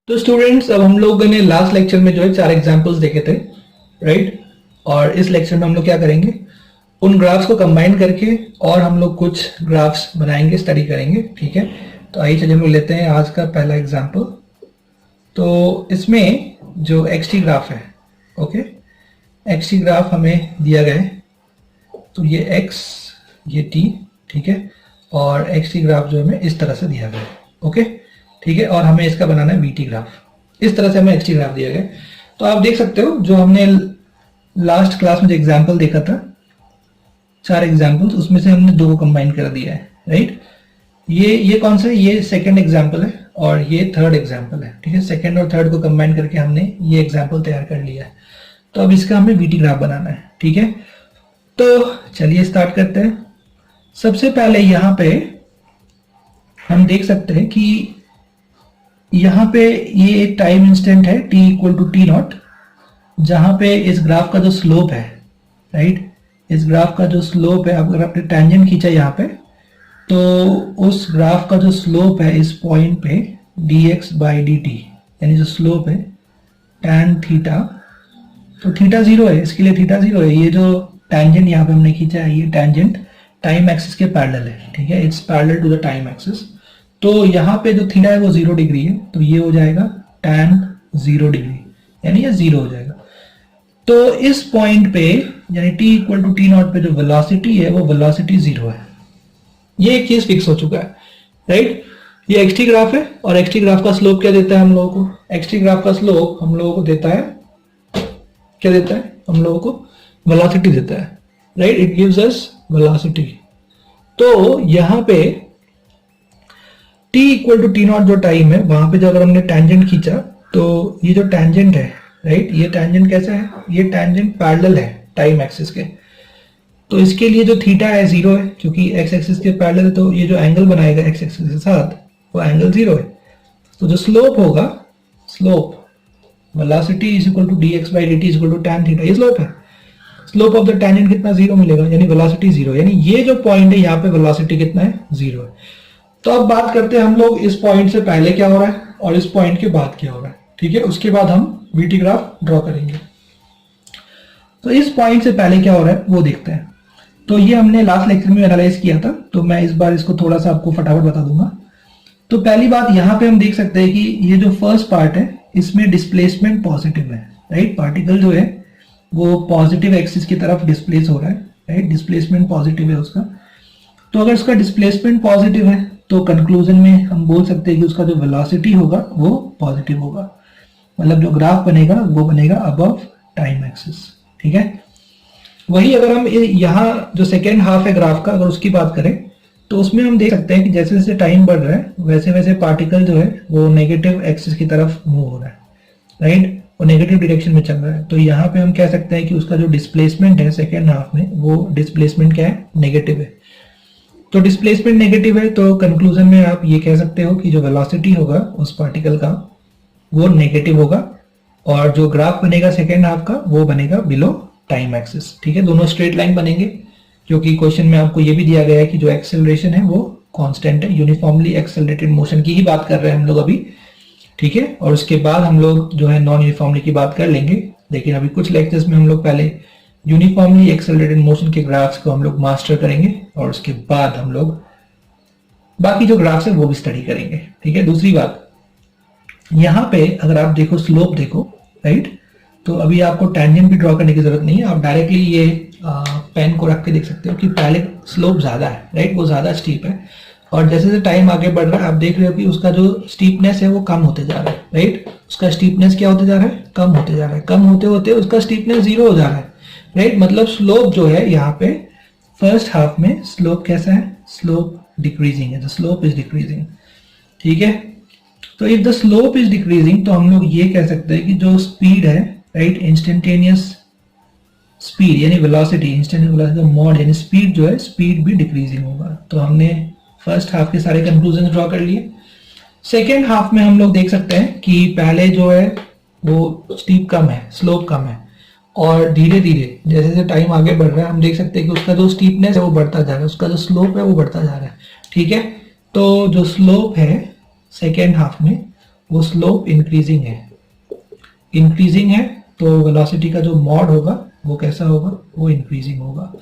तो स्टूडेंट्स, अब हम लोगों ने लास्ट लेक्चर में जो है 4 एग्जांपल्स देखे थे, राइट। और इस लेक्चर में हम लोग क्या करेंगे, उन ग्राफ्स को कंबाइन करके और हम लोग कुछ ग्राफ्स बनाएंगे, स्टडी करेंगे, ठीक है। तो आइए चलिए हम लोग लेते हैं आज का पहला एग्जांपल। तो इसमें जो एक्स-टी ग्राफ है, ओके, एक्स-टी ग्राफ हमें दिया गया है। तो ये एक्स, ये टी, ठीक है, और एक्स-टी ग्राफ जो हमें इस तरह से दिया गया है, ओके, ठीक है। और हमें इसका बनाना है वी-टी ग्राफ। इस तरह से हमें एक्स-टी ग्राफ दिया गया है। तो आप देख सकते हो जो हमने लास्ट क्लास में जो एग्जाम्पल देखा था, 4 एग्जाम्पल्स, उसमें से हमने 2 को कंबाइन कर दिया है, राइट। ये कौन सा है? ये सेकंड एग्जाम्पल है और ये थर्ड एग्जाम्पल है, ठीक है। सेकंड और थर्ड को कंबाइन करके हमने ये एग्जाम्पल तैयार कर लिया है। तो अब इसका हमें वी-टी ग्राफ बनाना है, ठीक है। तो चलिए स्टार्ट करते हैं। सबसे पहले यहाँ पे हम देख सकते हैं कि यहाँ पे ये एक टाइम इंस्टेंट है t equal to T naught, जहां पे इस ग्राफ का जो स्लोप है, राइट, इस ग्राफ का जो स्लोप है, अगर आपने टेंजेंट खींचा यहाँ पे, तो उस ग्राफ का जो स्लोप है इस पॉइंट पे dx बाई dt, यानी जो स्लोप है tan थीटा, तो थीटा 0 है, इसके लिए थीटा 0 है। ये जो टेंजेंट यहाँ पे हमने खींचा है, ये टेंजेंट टाइम एक्सिस के पैरेलल है, ठीक है, it's parallel to the time axis. तो यहाँ पे जो थीटा है वो 0 डिग्री है, तो ये हो जाएगा tan 0 डिग्री, यानी ये 0 हो जाएगा। तो इस पॉइंट पे यानी t equal to T naught पे जो वेलोसिटी है वो वेलोसिटी 0 है। ये एक चीज फिक्स हो चुका है, राइट। ये एक्स-टी ग्राफ है और एक्स-टी ग्राफ का स्लोप क्या देता है हम लोगों को? एक्स-टी ग्राफ का स्लोप हम लोगों को देता है, क्या देता है हम लोगों को? वेलोसिटी देता है, right, it gives us velocity. तो यहाँ पे t equal to T naught जो टाइम है, वहां पे जो अगर हमने टेंजेंट खींचा, तो ये जो टेंजेंट है, राइट, ये टेंजेंट कैसा है? ये टेंजेंट पैरेलल है टाइम एक्सिस के। तो इसके लिए जो थीटा है 0 है, क्योंकि एक्स एक्सिस के पैरेलल है, तो ये जो एंगल बनाएगा एक्स एक्सिस के साथ वो एंगल 0 है। तो जो स्लोप होगा, slope velocity is equal to dx by dt is equal to tan theta, ये स्लोप है। स्लोप ऑफ द टेंजेंट कितना? 0 मिलेगा, यानी वेलोसिटी 0, यानी ये जो पॉइंट है यहाँ पे वेलोसिटी कितना है? 0 है। तो अब बात करते हैं हम लोग इस पॉइंट से पहले क्या हो रहा है और इस पॉइंट के बाद क्या हो रहा है, ठीक है। उसके बाद हम वी-टी ग्राफ ड्रॉ करेंगे। तो इस पॉइंट से पहले क्या हो रहा है वो देखते हैं। तो ये हमने लास्ट लेक्चर में एनालाइज किया था, तो मैं इस बार इसको थोड़ा सा आपको फटाफट बता दूंगा। तो पहली बात यहाँ पे हम देख सकते हैं कि ये जो फर्स्ट पार्ट है इसमें डिस्प्लेसमेंट पॉजिटिव है, राइट। पार्टिकल जो है वो पॉजिटिव एक्सिस की तरफ डिस्प्लेस हो रहा है, राइट, डिस्प्लेसमेंट पॉजिटिव है उसका। तो अगर उसका डिस्प्लेसमेंट पॉजिटिव है तो कंक्लूजन में हम बोल सकते हैं कि उसका जो वेलोसिटी होगा वो पॉजिटिव होगा, मतलब जो ग्राफ बनेगा वो बनेगा अबव टाइम एक्सिस, ठीक है। वही अगर हम यहाँ जो सेकेंड हाफ है ग्राफ का, अगर उसकी बात करें, तो उसमें हम देख सकते हैं कि जैसे जैसे टाइम बढ़ रहा है वैसे वैसे पार्टिकल जो है वो नेगेटिव एक्सिस की तरफ मूव हो रहा है, राइट, वो नेगेटिव डायरेक्शन में चल रहा है। तो यहाँ पे हम कह सकते हैं कि उसका जो डिस्प्लेसमेंट है सेकेंड हाफ में, वो डिस्प्लेसमेंट क्या है? नेगेटिव है। तो डिस्प्लेसमेंट नेगेटिव है, तो कंक्लूजन में आप ये कह सकते हो कि जो वेलोसिटी होगा उस पार्टिकल का वो नेगेटिव होगा, और जो ग्राफ बनेगा सेकेंड हाफ का वो बनेगा बिलो टाइम एक्सिस, ठीक है। दोनों स्ट्रेट लाइन बनेंगे, क्योंकि क्वेश्चन में आपको ये भी दिया गया है कि जो एक्सेलरेशन है वो कांस्टेंट है, यूनिफॉर्मली एक्सेलरेटेड मोशन की ही बात कर रहे हैं हम लोग अभी, ठीक है। और उसके बाद हम लोग जो है नॉन यूनिफॉर्मली की बात कर लेंगे, लेकिन अभी कुछ लेक्चर्स में हम लोग पहले यूनिफॉर्मली एक्सेलरेटेड मोशन के ग्राफ्स को हम लोग मास्टर करेंगे और उसके बाद हम लोग बाकी जो ग्राफ्स है वो भी स्टडी करेंगे, ठीक है। दूसरी बात, यहाँ पे अगर आप देखो स्लोप देखो, राइट, तो अभी आपको टेंजेंट भी ड्रॉ करने की जरूरत नहीं है, आप डायरेक्टली ये पेन को रख के देख सकते हो कि पहले स्लोप ज्यादा है, राइट, वो ज्यादा स्टीप है, और जैसे जैसे टाइम आगे बढ़ रहा है आप देख रहे हो कि उसका जो स्टीपनेस है वो कम होते जा रहा है, राइट। उसका स्टीपनेस क्या होते जा रहा है? कम होते जा रहा है। कम होते होते उसका स्टीपनेस 0 हो जा रहा है, राइट। मतलब स्लोप जो है यहाँ पे फर्स्ट हाफ में स्लोप कैसा है? स्लोप डिक्रीजिंग है, द स्लोप इज डिक्रीजिंग, ठीक है। तो if the slope is decreasing, तो हम लोग ये कह सकते हैं कि जो स्पीड है, राइट, इंस्टेंटेनियस स्पीड यानी वेलोसिटी, इंस्टेंटेनियस वेलोसिटी मॉड यानी स्पीड जो है, स्पीड भी डिक्रीजिंग होगा। तो हमने फर्स्ट हाफ के सारे कंक्लूजन ड्रॉ कर लिए। सेकेंड हाफ में हम लोग देख सकते हैं कि पहले जो है वो स्टीप कम है, स्लोप कम है, और धीरे धीरे जैसे जैसे टाइम आगे बढ़ रहा है हम देख सकते हैं कि उसका जो स्टीपनेस है वो बढ़ता जा रहा है, उसका जो स्लोप है वो बढ़ता जा रहा है, ठीक है। तो जो स्लोप है सेकेंड हाफ में वो स्लोप इंक्रीजिंग है, तो वेलोसिटी का जो मॉड होगा वो कैसा होगा, वो इंक्रीजिंग होगा।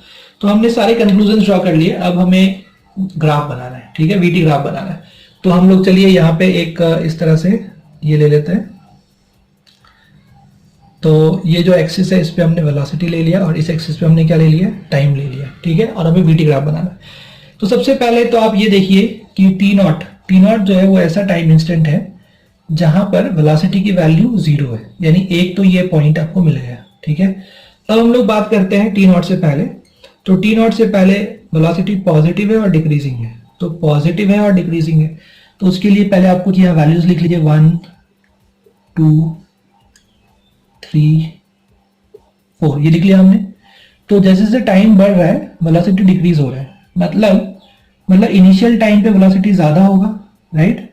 तो हमने सारे कंक्लूजन ड्रॉ कर लिए, अब हमें ग्राफ बनाना है, ठीक है, वीटी ग्राफ बनाना है। तो हम लोग चलिए यहाँ पे एक इस तरह से ये ले लेते हैं। तो ये जो एक्सिस है इस पे हमने वेलोसिटी ले लिया और इस एक्सिस पे हमने क्या ले लिया, टाइम ले लिया, ठीक है, और हमें वीटी ग्राफ बनाना है। तो सबसे पहले तो आप ये देखिए कि टी नॉट जो है वो ऐसा टाइम इंस्टेंट है जहां पर वेलोसिटी की वैल्यू 0 है, यानी एक तो ये पॉइंट आपको मिल गया, ठीक है। अब हम लोग बात करते हैं टी नॉट से पहले। तो टी नॉट से पहले वेलोसिटी पॉजिटिव है और डिक्रीजिंग है, तो पॉजिटिव है और डिक्रीजिंग है, तो उसके लिए पहले आपको यहाँ वैल्यूज लिख लीजिए 1 2 3 4, ये लिख लिया हमने। तो जैसे जैसे टाइम बढ़ रहा है वेलोसिटी डिक्रीज हो रहा है, मतलब इनिशियल टाइम पे वेलोसिटी ज्यादा होगा, राइट,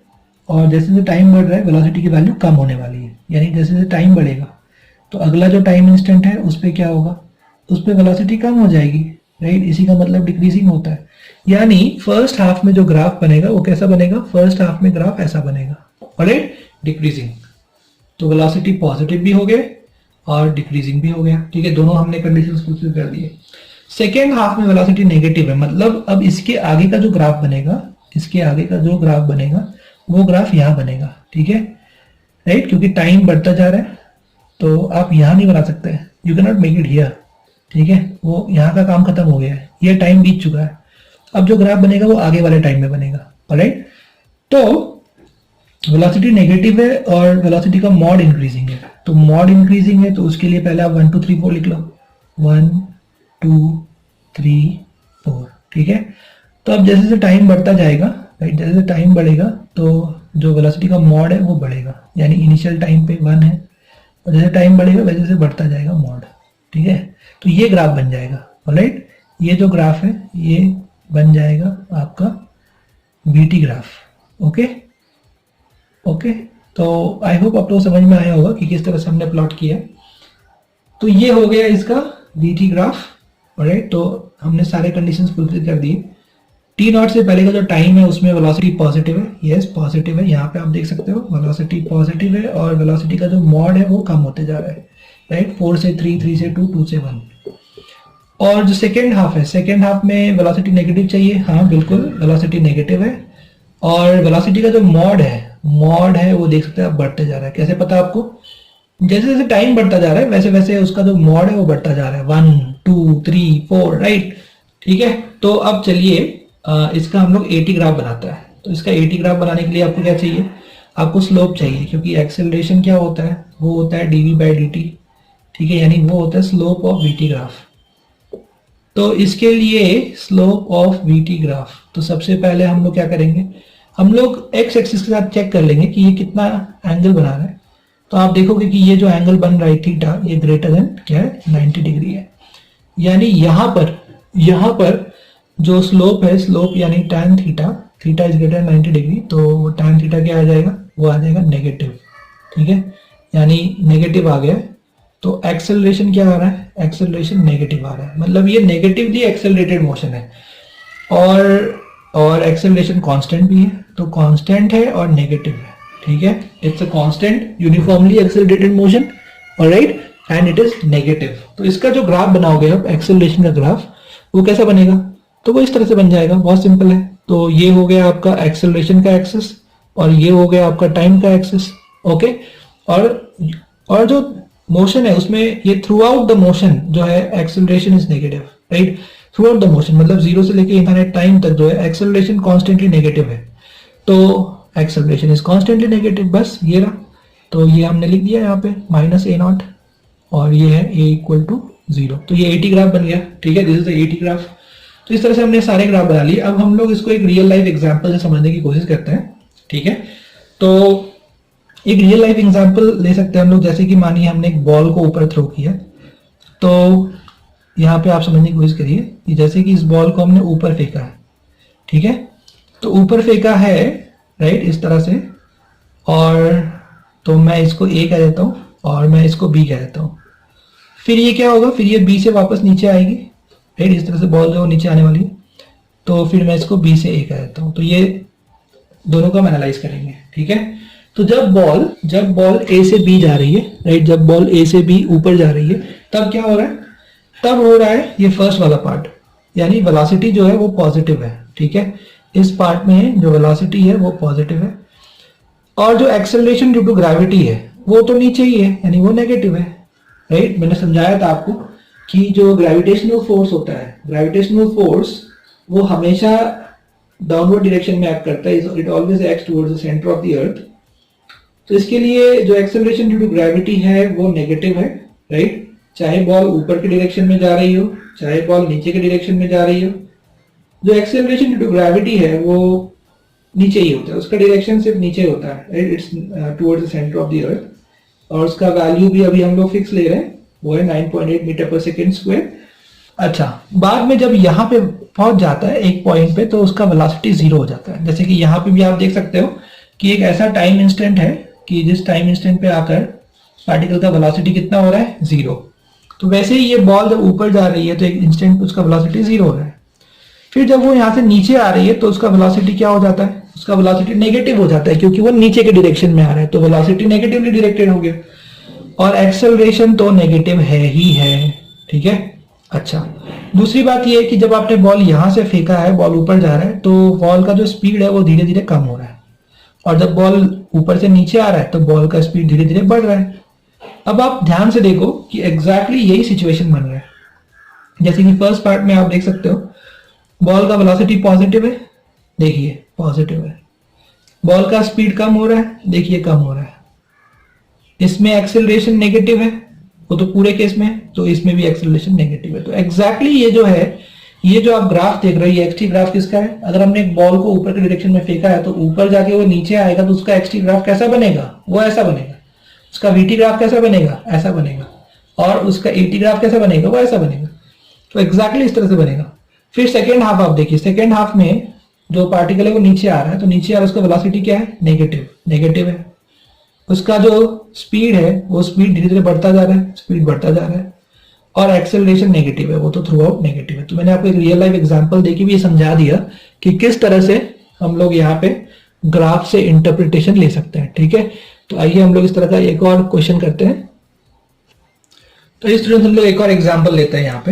और जैसे जैसे टाइम बढ़ रहा है वेलोसिटी की वैल्यू कम होने वाली है, यानी जैसे जैसे टाइम बढ़ेगा तो अगला जो टाइम इंस्टेंट है उस पर क्या होगा, उस पर वेलोसिटी कम हो जाएगी, राइट, इसी का मतलब डिक्रीजिंग होता है। यानी फर्स्ट हाफ में जो ग्राफ बनेगा वो कैसा बनेगा, फर्स्ट हाफ में ग्राफ ऐसा बनेगा, राइट, डिक्रीजिंग। तो वेलोसिटी पॉजिटिव भी हो गए और डिक्रीजिंग भी हो गया, ठीक है, दोनों हमने कंडीशंस फुलफिल कर दिए। सेकेंड हाफ में वेलोसिटी नेगेटिव है, मतलब अब इसके आगे का जो ग्राफ बनेगा, वो ग्राफ यहां बनेगा, ठीक है, राइट, क्योंकि टाइम बढ़ता जा रहा है तो आप यहां नहीं बना सकते, you can not make it here, ठीक है, वो यहाँ का काम खत्म हो गया है, ये टाइम बीत चुका है। अब जो ग्राफ बनेगा वो आगे वाले टाइम में बनेगा, राइट। तो वेलोसिटी नेगेटिव है और वेलोसिटी का मॉड इंक्रीजिंग है, तो मॉड इंक्रीजिंग है तो उसके लिए पहले आप 1 2 3 4 लिख लो, 1 2 3 4, ठीक है। तो अब जैसे जैसे टाइम बढ़ता जाएगा, राइट, जैसे जैसे टाइम बढ़ेगा तो जो वेलोसिटी का मॉड है वो बढ़ेगा, यानी इनिशियल टाइम पे 1 है और जैसे टाइम बढ़ेगा वैसे से बढ़ता जाएगा मॉड, ठीक है। तो ये ग्राफ बन जाएगा, राइट, ये जो ग्राफ है ये बन जाएगा आपका वीटी ग्राफ, ओके। तो आई होप आप लोग समझ में आया होगा कि किस तरह से हमने प्लॉट किया। तो ये हो गया इसका वीटी ग्राफ, राइट। तो हमने सारे कंडीशंस फुलफिल कर दिए। टी नॉट से पहले का जो टाइम है उसमें वेलोसिटी पॉजिटिव है, यस पॉजिटिव है, यहाँ पे आप देख सकते हो वेलोसिटी पॉजिटिव है और वेलोसिटी का जो मॉड है वो कम होते जा रहा है, राइट, 4 से 3 3 से 2 2 से 1। और जो सेकेंड हाफ है, सेकेंड हाफ में वेलोसिटी नेगेटिव चाहिए, हाँ बिल्कुल वेलोसिटी नेगेटिव है और वेलोसिटी का जो मॉड है वो देख सकते हैं आप बढ़ते जा रहा है। कैसे पता आपको, जैसे जैसे टाइम बढ़ता जा रहा है वैसे वैसे उसका जो मॉड है वो बढ़ता जा रहा है, 1 2 3 4, राइट, ठीक है। तो अब चलिए इसका हम लोग एटी ग्राफ बनाता है। तो इसका एटी ग्राफ बनाने के लिए आपको क्या चाहिए, आपको स्लोप चाहिए, क्योंकि एक्सेलरेशन क्या होता है, वो होता है dv/dt, ठीक है, यानी वो होता है स्लोप ऑफ वीटी ग्राफ। तो इसके लिए स्लोप ऑफ वीटी ग्राफ, तो सबसे पहले हम लोग क्या करेंगे, हम लोग एक्स एक्सिस के साथ चेक कर लेंगे कि ये कितना एंगल बना रहा है। तो आप देखोगे कि ये जो एंगल बन रहा है थीटा, ये ग्रेटर देन क्या है 90 डिग्री है, यानी यहाँ पर जो स्लोप है, स्लोप यानी tan theta, theta is greater 90 degree, तो tan थीटा क्या आ जाएगा, वो आ जाएगा नेगेटिव, ठीक है, यानी नेगेटिव आ गया। तो एक्सेलरेशन क्या आ रहा है, एक्सेलरेशन नेगेटिव आ रहा है, मतलब ये नेगेटिवली एक्सेलरेटेड मोशन है और एक्सेलरेशन कांस्टेंट भी है, तो कांस्टेंट है और नेगेटिव है, ठीक है, it's a constant uniformly accelerated motion, alright, and it is negative. तो इसका जो ग्राफ बनाओगे आप एक्सेलरेशन का ग्राफ, वो कैसा बनेगा, तो वो इस तरह से बन जाएगा, बहुत सिंपल है। तो ये हो गया आपका एक्सेलरेशन का एक्सिस और ये हो गया आपका टाइम का एक्सिस, ओके। और जो मोशन है उसमें ये थ्रू आउट द मोशन जो है acceleration is negative, right, through out the motion मतलब जीरो से लेके इनफाइनाइट टाइम तक जो है एक्सेलरेशन कॉन्स्टेंटली नेगेटिव है, तो एक्सेलरेशन इज कॉन्स्टेंटली नेगेटिव, बस ये रहा। तो ये हमने लिख दिया यहाँ पे -a0 और ये है a=0, तो ये एटी ग्राफ बन गया, ठीक है, this is the eighty graph. तो इस तरह से हमने सारे ग्राफ बना लिए। अब हम लोग इसको एक रियल लाइफ एग्जांपल से समझने की कोशिश करते हैं, ठीक है। तो एक रियल लाइफ एग्जांपल ले सकते हैं हम लोग, जैसे कि मानिए हमने एक बॉल को ऊपर थ्रो किया, तो यहाँ पे आप समझने की कोशिश करिए कि जैसे कि इस बॉल को हमने ऊपर फेंका है, ठीक है, तो ऊपर फेंका है, राइट, इस तरह से, और तो मैं इसको ए कह देता हूँ और मैं इसको बी कह देता हूँ। फिर ये क्या होगा, फिर ये बी से वापस नीचे आएगी, राइट, इस तरह से बॉल जो नीचे आने वाली है, तो फिर मैं इसको बी से ए कह देता हूँ। तो ये दोनों को हम एनालाइज करेंगे, ठीक है। तो जब बॉल ए से बी जा रही है, राइट, जब बॉल ए से बी ऊपर जा रही है, तब क्या हो रहा है, तब हो रहा है ये फर्स्ट वाला पार्ट, यानी वेलोसिटी जो है वो पॉजिटिव है, ठीक है, इस पार्ट में जो वेलोसिटी है वो पॉजिटिव है, और जो एक्सेलरेशन ड्यू टू ग्रेविटी है वो तो नीचे ही है, यानी वो नेगेटिव है, राइट। मैंने समझाया था आपको कि जो ग्रेविटेशनल फोर्स होता है, ग्रेविटेशनल फोर्स वो हमेशा डाउनवर्ड डायरेक्शन में एक्ट करता है, it always acts towards the centre of the earth. तो इसके लिए जो एक्सेलरेशन ड्यू टू ग्रेविटी है वो नेगेटिव है, राइट, चाहे बॉल ऊपर की डायरेक्शन में जा रही हो, चाहे बॉल नीचे के डायरेक्शन में जा रही हो, जो एक्सेलरेशन ड्यू टू ग्रेविटी है वो नीचे ही होता है, उसका डायरेक्शन सिर्फ नीचे होता है, right, it's towards the centre of the earth, और उसका वैल्यू भी अभी हम लोग फिक्स ले रहे हैं, वो है 9.8 मीटर पर सेकेंड स्क्वायर। अच्छा, बाद में जब यहाँ पे पहुंच जाता है एक पॉइंट पे, तो उसका वेलोसिटी जीरो हो जाता है। जैसे कि यहाँ पे भी आप देख सकते हो कि एक ऐसा टाइम इंस्टेंट है कि जिस टाइम इंस्टेंट पे आकर पार्टिकल का वेलोसिटी कितना हो रहा है, जीरो। तो वैसे ही ये बॉल जब ऊपर जा रही है तो एक इंस्टेंट पे उसका वेलोसिटी जीरो हो रहा है, फिर जब वो यहाँ से नीचे आ रही है तो उसका वेलोसिटी क्या हो जाता है, उसका वेलोसिटी नेगेटिव हो जाता है, क्योंकि वो नीचे के डायरेक्शन में आ रहा है, तो वेलोसिटी नेगेटिवली डायरेक्टेड हो गया, और एक्सेलरेशन तो नेगेटिव है ही है, ठीक है। अच्छा, दूसरी बात ये है कि जब आपने बॉल यहां से फेंका है, बॉल ऊपर जा रहा है, तो बॉल का जो स्पीड है वो धीरे धीरे कम हो रहा है, और जब बॉल ऊपर से नीचे आ रहा है तो बॉल का स्पीड धीरे धीरे बढ़ रहा है। अब आप ध्यान से देखो कि एग्जैक्टली यही सिचुएशन बन रहा है। जैसे कि फर्स्ट पार्ट में आप देख सकते हो बॉल का वेलोसिटी पॉजिटिव है, देखिए पॉजिटिव है, बॉल का स्पीड कम हो रहा है, देखिए कम हो रहा है, इसमें एक्सेलरेशन नेगेटिव है, वो तो पूरे केस में है, तो इसमें भी एक्सेलरेशन नेगेटिव है। तो एग्जैक्टली ये जो है, ये जो आप ग्राफ देख रहे हो, ये एक्सटी ग्राफ किसका है, अगर हमने एक बॉल को ऊपर के डायरेक्शन में फेंका है तो ऊपर जाके वो नीचे आएगा, तो उसका एक्सटी ग्राफ कैसा बनेगा, वो ऐसा बनेगा, उसका वीटी ग्राफ कैसा बनेगा, ऐसा बनेगा, और उसका एटी ग्राफ कैसा बनेगा, वो ऐसा बनेगा। तो एग्जैक्टली इस तरह से बनेगा। फिर सेकेंड हाफ आप देखिए, सेकेंड हाफ में जो पार्टिकल है वो नीचे आ रहा है, तो नीचे आ रहा है, उसका वेलोसिटी क्या है, नेगेटिव, नेगेटिव है, उसका जो स्पीड है वो स्पीड धीरे धीरे बढ़ता जा रहा है, स्पीड बढ़ता जा रहा है, और एक्सेलरेशन नेगेटिव है, वो तो थ्रू आउट नेगेटिव है। तो मैंने आपको एक रियल लाइफ एग्जांपल देके भी ये समझा दिया कि किस तरह से हम लोग यहाँ पे ग्राफ से इंटरप्रिटेशन ले सकते हैं, ठीक है। तो आइए हम लोग इस तरह का एक और क्वेश्चन करते हैं। तो इस स्टूडेंट हम लोग एक और एग्जाम्पल लेते हैं यहाँ पे।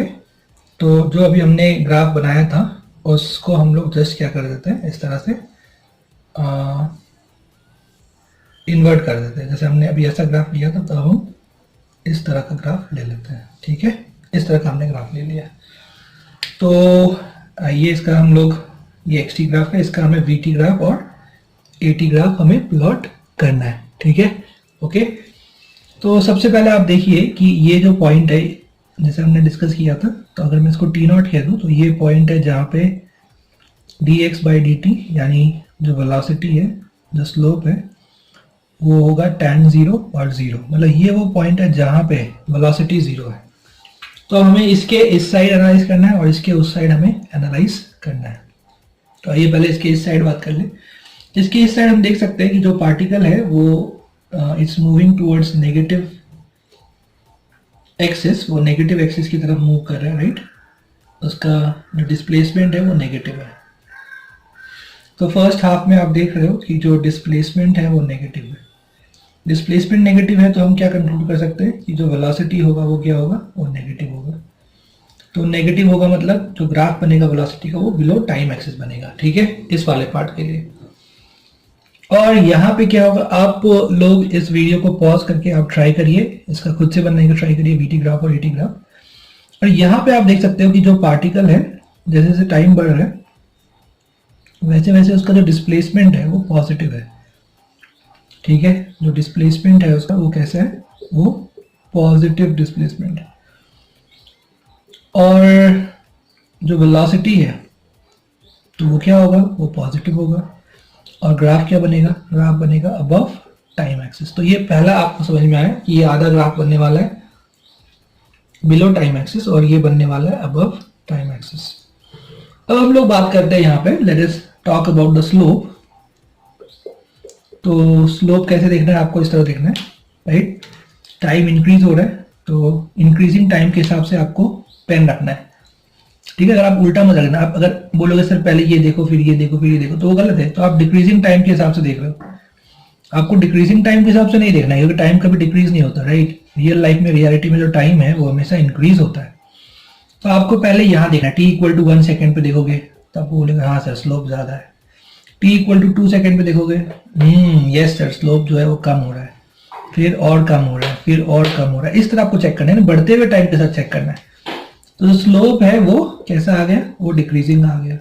तो जो अभी हमने ग्राफ बनाया था उसको हम लोग जस्ट क्या कर देते हैं, इस तरह से इन्वर्ट कर देते हैं। जैसे हमने अभी ऐसा ग्राफ लिया था, तो हम इस तरह का ग्राफ ले लेते हैं, ठीक है, इस तरह का हमने ग्राफ ले लिया। तो ये इसका हम लोग, ये एक्सटी ग्राफ है, इसका हमें वीटी ग्राफ और एटी ग्राफ हमें प्लॉट करना है, ठीक है, ओके। तो सबसे पहले आप देखिए कि ये जो पॉइंट है, जैसे हमने डिस्कस किया था, तो अगर मैं इसको टी नॉट कह दूं, तो ये पॉइंट है जहाँ पे dx बाई dt, यानी जो वेलोसिटी है, जो स्लोप है, वो होगा tan 0 और 0, मतलब ये वो पॉइंट है जहाँ पे वेलोसिटी 0 है। तो हमें इसके इस साइड एनालाइज करना है और इसके उस साइड हमें एनालाइज करना है। तो आइए पहले इसके इस साइड बात कर ले। इसके इस साइड हम देख सकते हैं कि जो पार्टिकल है वो it's moving towards negative axis, वो नेगेटिव एक्सिस की तरफ मूव कर रहा है, राइट। उसका जो डिस्प्लेसमेंट है वो नेगेटिव है। तो फर्स्ट हाफ में आप देख रहे हो कि जो डिस्प्लेसमेंट है वो नेगेटिव है। डिस्प्लेसमेंट नेगेटिव है तो हम क्या कंक्लूड कर सकते हैं कि जो वेलोसिटी होगा वो क्या होगा, वो नेगेटिव होगा। तो नेगेटिव होगा मतलब जो ग्राफ बनेगा वेलोसिटी का वो बिलो टाइम एक्सिस बनेगा, ठीक है, इस वाले पार्ट के लिए। और यहाँ पे क्या होगा, आप लोग इस वीडियो को पॉज करके आप ट्राई करिए, इसका खुद से बनने का ट्राई करिए, वीटी ग्राफ और एटी ग्राफ। और यहाँ पे आप देख सकते हो कि जो पार्टिकल है, जैसे जैसे टाइम बढ़ रहा है वैसे वैसे उसका जो डिस्प्लेसमेंट है वो पॉजिटिव है, ठीक है। जो डिस्प्लेसमेंट है उसका वो कैसा है, वो पॉजिटिव डिस्प्लेसमेंट है। और जो वेलोसिटी है तो वो क्या होगा, वो पॉजिटिव होगा। और ग्राफ क्या बनेगा, ग्राफ बनेगा अबव टाइम एक्सिस। तो ये पहला आपको समझ में आया कि ये आधा ग्राफ बनने वाला है बिलो टाइम एक्सिस और ये बनने वाला है अबव टाइम एक्सिस। अब हम लोग बात करते हैं यहाँ पे, let us talk about the slope. तो स्लोप कैसे देखना है, आपको इस तरह देखना है, राइट। टाइम इंक्रीज हो रहा है तो इंक्रीजिंग टाइम के हिसाब से आपको पेन रखना है, ठीक है। अगर आप उल्टा मत रखना, आप अगर बोलोगे सर पहले ये देखो फिर ये देखो फिर ये देखो, तो वो गलत है। तो आप डिक्रीजिंग टाइम के हिसाब से देख रहे हो। आपको डिक्रीजिंग टाइम के हिसाब से नहीं देखना है, क्योंकि टाइम कभी डिक्रीज नहीं होता, राइट। रियल लाइफ में, रियलिटी में जो टाइम है वो हमेशा इंक्रीज होता है। तो आपको पहले यहाँ देखना है, t इक्वल टू 1 सेकेंड पे देखोगे तो आपको बोलेगा हाँ सर स्लोप ज्यादा है। t इक्वल टू 2 सेकेंड पे देखोगे, यस सर स्लोप जो है वो कम हो रहा है, फिर और कम हो रहा है, फिर और कम हो रहा है। इस तरह आपको चेक करना है ना, बढ़ते हुए टाइम के साथ चेक करना है। तो जो स्लोप है वो कैसा आ गया, वो डिक्रीजिंग आ गया,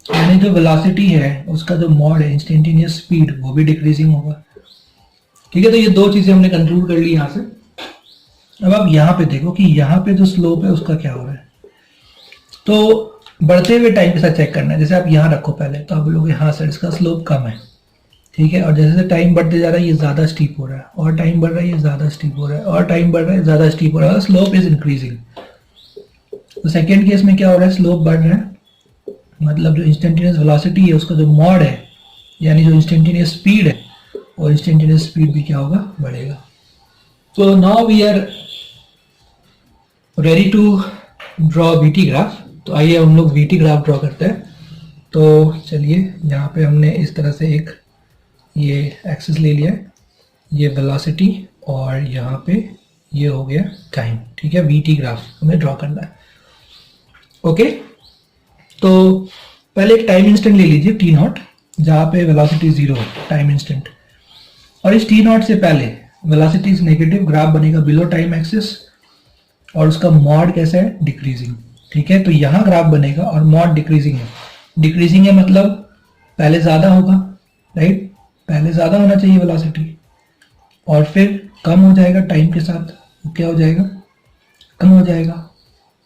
यानी जो वेलोसिटी है उसका जो मॉड है, इंस्टेंटेनियस स्पीड, वो भी डिक्रीजिंग होगा। ठीक है, तो ये दो चीजें हमने कंक्लूड कर ली यहाँ से। अब आप यहाँ पे देखो कि यहाँ पे जो स्लोप है उसका क्या हो रहा है। तो बढ़ते हुए टाइम के साथ चेक करना है। जैसे आप यहाँ रखो पहले, तो आप बोलोगे हाँ सर इसका स्लोप कम है, ठीक है। और जैसे जैसे टाइम बढ़ते जा रहा है ये ज्यादा स्टीप हो रहा है, और टाइम बढ़ रहा है ये ज्यादा स्टीप हो रहा है, और टाइम बढ़ रहा है ज्यादा स्टीप हो रहा है, स्लोप इज इंक्रीजिंग। तो सेकेंड केस में क्या हो रहा है, स्लोप बढ़ रहा है, मतलब जो इंस्टेंटेनियस वेलोसिटी है उसका जो मॉड है, यानी जो इंस्टेंटेनियस स्पीड है, और इंस्टेंटेनियस स्पीड भी क्या होगा, बढ़ेगा। तो now we are ready to draw VT graph. तो आइए हम लोग वीटी ग्राफ ड्रॉ करते हैं। तो चलिए यहाँ पे हमने इस तरह से एक ये एक्सिस ले लिया है, ये वेलोसिटी, और यहाँ पे ये हो गया टाइम, ठीक है। वीटी ग्राफ हमें ड्रॉ करना है, ओके। तो पहले एक टाइम इंस्टेंट ले लीजिए टी नॉट, जहाँ पे वेलोसिटी 0 है, टाइम इंस्टेंट। और इस टी नॉट से पहले वेलोसिटी इज नेगेटिव, ग्राफ बनेगा बिलो टाइम एक्सिस, और उसका मॉड कैसा है, डिक्रीजिंग, ठीक है। तो यहाँ ग्राफ बनेगा और मॉड डिक्रीजिंग है। डिक्रीजिंग है मतलब पहले ज्यादा होगा, राइट, पहले ज्यादा होना चाहिए वेलोसिटी, और फिर कम हो जाएगा टाइम के साथ, वो क्या हो जाएगा, कम हो जाएगा,